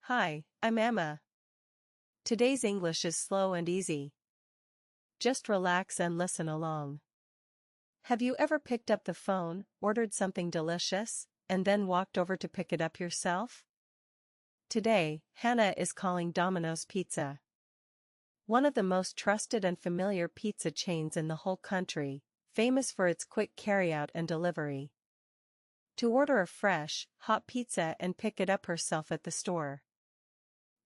Hi, I'm Emma. Today's English is slow and easy. Just relax and listen along. Have you ever picked up the phone, ordered something delicious, and then walked over to pick it up yourself? Today, Hannah is calling Domino's Pizza, one of the most trusted and familiar pizza chains in the whole country, famous for its quick carryout and delivery. To order a fresh, hot pizza and pick it up herself at the store.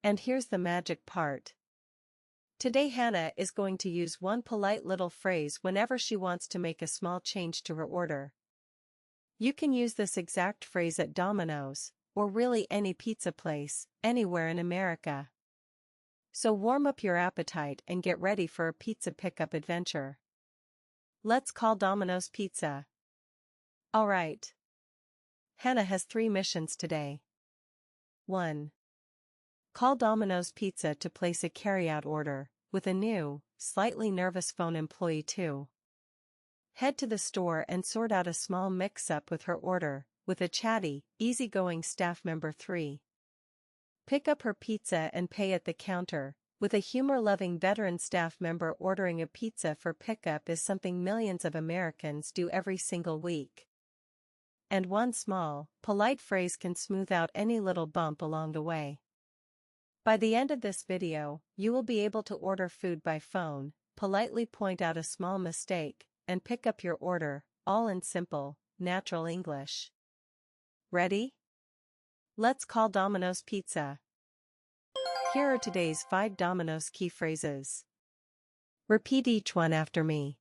And here's the magic part. Today Hannah is going to use one polite little phrase whenever she wants to make a small change to her order. You can use this exact phrase at Domino's, or really any pizza place, anywhere in America. So warm up your appetite and get ready for a pizza pickup adventure. Let's call Domino's Pizza. Alright. Hannah has 3 missions today. 1. Call Domino's Pizza to place a carryout order, with a new, slightly nervous phone employee 2. Head to the store and sort out a small mix-up with her order, with a chatty, easygoing staff member 3. Pick up her pizza and pay at the counter, with a humor-loving veteran staff member. Ordering a pizza for pickup is something millions of Americans do every single week. And one small, polite phrase can smooth out any little bump along the way. By the end of this video, you will be able to order food by phone, politely point out a small mistake, and pick up your order, all in simple, natural English. Ready? Let's call Domino's Pizza. Here are today's 5 Domino's key phrases. Repeat each one after me.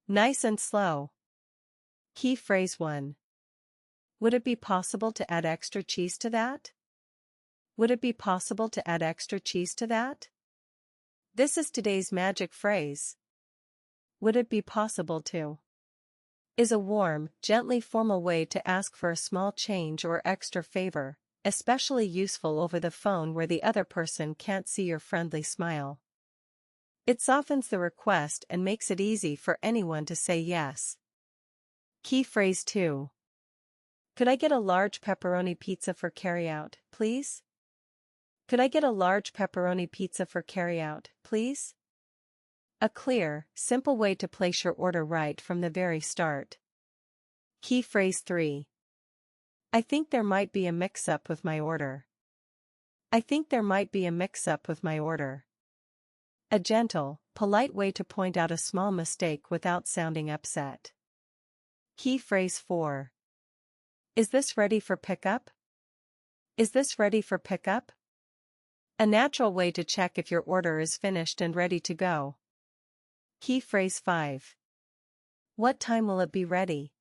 Nice and slow. Key phrase 1. Would it be possible to add extra cheese to that? Would it be possible to add extra cheese to that? This is today's magic phrase. Would it be possible to? Is a warm, gently formal way to ask for a small change or extra favor, especially useful over the phone where the other person can't see your friendly smile. It softens the request and makes it easy for anyone to say yes. Key phrase 2. Could I get a large pepperoni pizza for carryout, please? Could I get a large pepperoni pizza for carryout, please? A clear, simple way to place your order right from the very start. Key phrase 3. I think there might be a mix-up with my order. I think there might be a mix-up with my order. A gentle, polite way to point out a small mistake without sounding upset. Key phrase 4. Is this ready for pickup? Is this ready for pickup? A natural way to check if your order is finished and ready to go. Key phrase 5. What time will it be ready?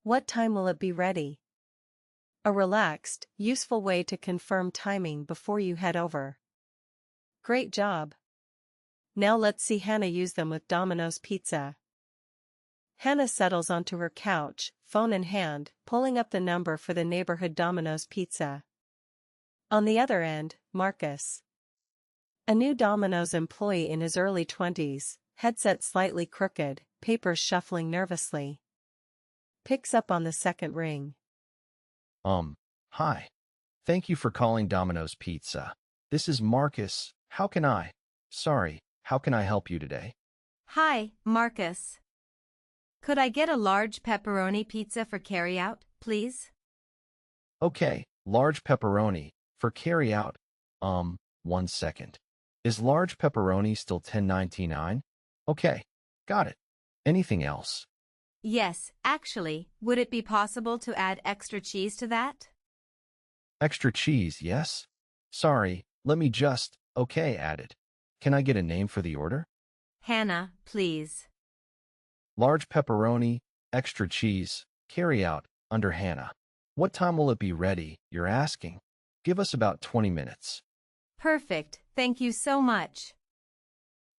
What time will it be ready? A relaxed, useful way to confirm timing before you head over. Great job! Now let's see Hannah use them with Domino's Pizza. Hannah settles onto her couch, phone in hand, pulling up the number for the neighborhood Domino's Pizza. On the other end, Marcus, a new Domino's employee in his early 20s, headset slightly crooked, papers shuffling nervously, picks up on the second ring. Hi. Thank you for calling Domino's Pizza. This is Marcus. How can I help you today? Hi, Marcus. Could I get a large pepperoni pizza for carryout, please? Okay, large pepperoni for carryout. 1 second. Is large pepperoni still $10.99? Okay, got it. Anything else? Yes, actually, would it be possible to add extra cheese to that? Extra cheese, yes? Sorry, let me just, add it. Can I get a name for the order? Hannah, please. Large pepperoni, extra cheese, carryout, under Hannah. What time will it be ready, you're asking? Give us about 20 minutes. Perfect, thank you so much.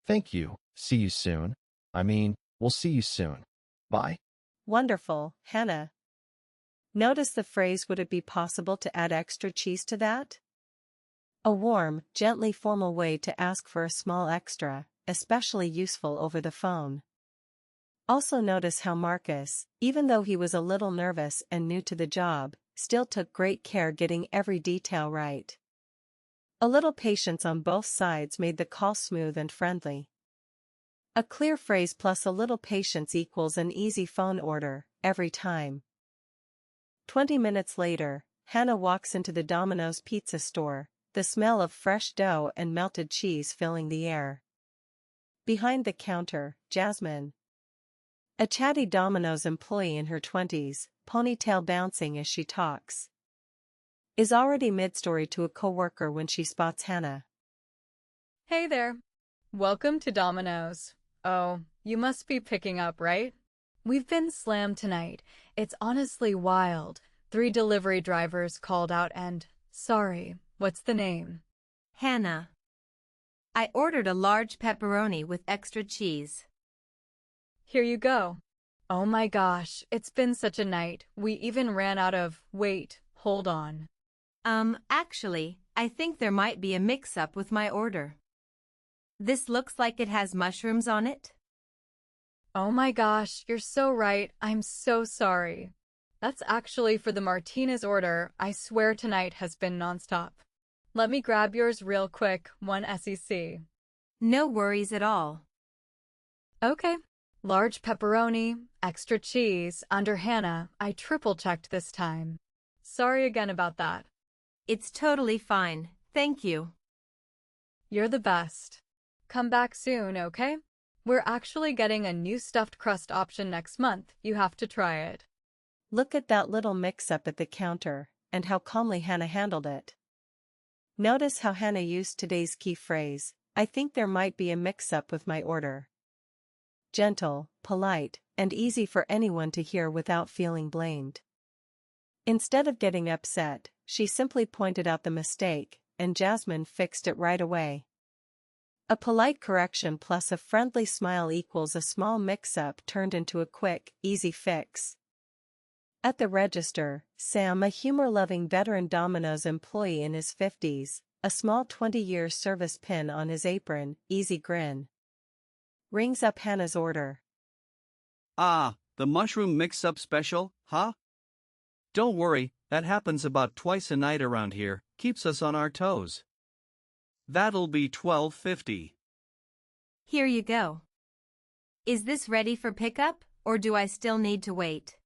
Thank you, see you soon. We'll see you soon. Bye. Wonderful, Hannah. Notice the phrase would it be possible to add extra cheese to that? A warm, gently formal way to ask for a small extra, especially useful over the phone. Also notice how Marcus, even though he was a little nervous and new to the job, still took great care getting every detail right. A little patience on both sides made the call smooth and friendly. A clear phrase plus a little patience equals an easy phone order, every time. 20 minutes later, Hannah walks into the Domino's pizza store, the smell of fresh dough and melted cheese filling the air. Behind the counter, Jasmine, a chatty Domino's employee in her 20s, ponytail bouncing as she talks, is already mid-story to a coworker when she spots Hannah. Hey there. Welcome to Domino's. Oh, you must be picking up, right? We've been slammed tonight. It's honestly wild. 3 delivery drivers called out and, sorry, what's the name? Hannah. I ordered a large pepperoni with extra cheese. Here you go. Oh my gosh, it's been such a night. We even ran out of, wait, hold on. Actually, I think there might be a mix-up with my order. This looks like it has mushrooms on it. Oh my gosh, you're so right. I'm so sorry. That's actually for the Martinez order. I swear tonight has been nonstop. Let me grab yours real quick, 1 SEC. No worries at all. Okay. Large pepperoni, extra cheese, under Hannah. I triple-checked this time. Sorry again about that. It's totally fine, thank you. You're the best. Come back soon, okay? We're actually getting a new stuffed crust option next month. You have to try it. Look at that little mix-up at the counter, and how calmly Hannah handled it. Notice how Hannah used today's key phrase, I think there might be a mix-up with my order. Gentle, polite, and easy for anyone to hear without feeling blamed. Instead of getting upset, she simply pointed out the mistake, and Jasmine fixed it right away. A polite correction plus a friendly smile equals a small mix-up turned into a quick, easy fix. At the register, Sam, a humor-loving veteran Domino's employee in his 50s, a small 20-year service pin on his apron, easy grin, rings up Hannah's order. Ah, the mushroom mix-up special, huh? Don't worry, that happens about twice a night around here, keeps us on our toes. That'll be $12.50. Here you go. Is this ready for pickup, or do I still need to wait?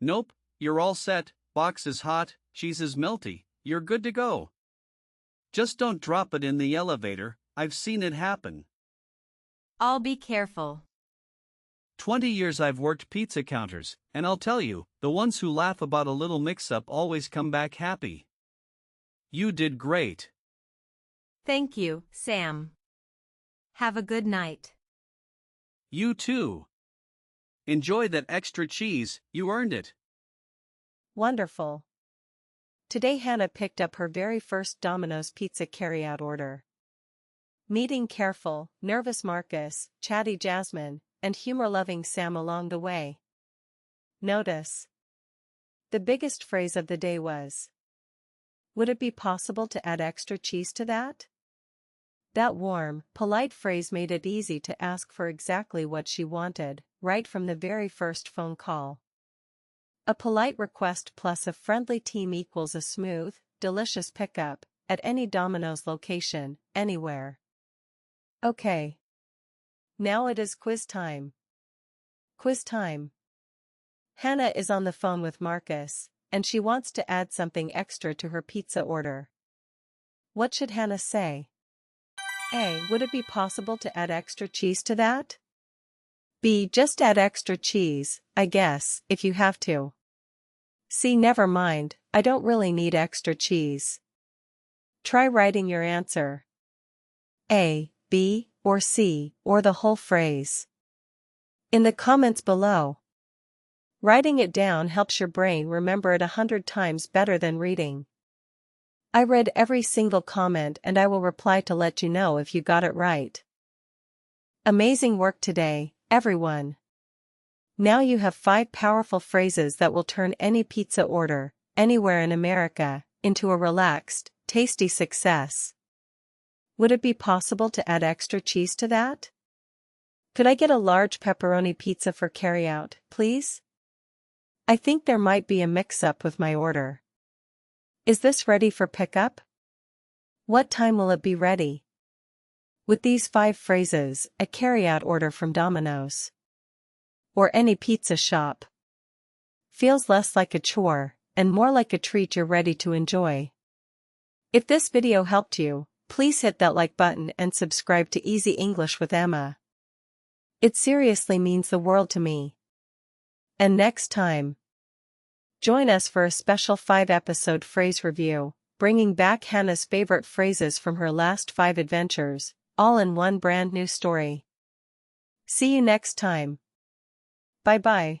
Nope, you're all set, box is hot, cheese is melty, you're good to go. Just don't drop it in the elevator, I've seen it happen. I'll be careful. 20 years I've worked pizza counters, and I'll tell you, the ones who laugh about a little mix-up always come back happy. You did great. Thank you, Sam. Have a good night. You too. Enjoy that extra cheese, you earned it. Wonderful. Today Hannah picked up her very first Domino's pizza carryout order. Meeting careful, nervous Marcus, chatty Jasmine, and humor-loving Sam along the way. Notice. The biggest phrase of the day was, would it be possible to add extra cheese to that? That warm, polite phrase made it easy to ask for exactly what she wanted, right from the very first phone call. A polite request plus a friendly team equals a smooth, delicious pickup, at any Domino's location, anywhere. Okay. Now it is quiz time. Quiz time. Hannah is on the phone with Marcus, and she wants to add something extra to her pizza order. What should Hannah say? A. Would it be possible to add extra cheese to that? B. Just add extra cheese, I guess, if you have to. C. Never mind, I don't really need extra cheese. Try writing your answer. A, B, or C, or the whole phrase. In the comments below. Writing it down helps your brain remember it 100 times better than reading. I read every single comment and I will reply to let you know if you got it right. Amazing work today, everyone. Now you have 5 powerful phrases that will turn any pizza order, anywhere in America, into a relaxed, tasty success. Would it be possible to add extra cheese to that? Could I get a large pepperoni pizza for carryout, please? I think there might be a mix-up with my order. Is this ready for pickup? What time will it be ready? With these 5 phrases, a carryout order from Domino's or any pizza shop feels less like a chore and more like a treat you're ready to enjoy. If this video helped you, please hit that like button and subscribe to Easy English with Emma. It seriously means the world to me. And next time, join us for a special 5-episode phrase review, bringing back Hannah's favorite phrases from her last 5 adventures, all in one brand new story. See you next time. Bye-bye.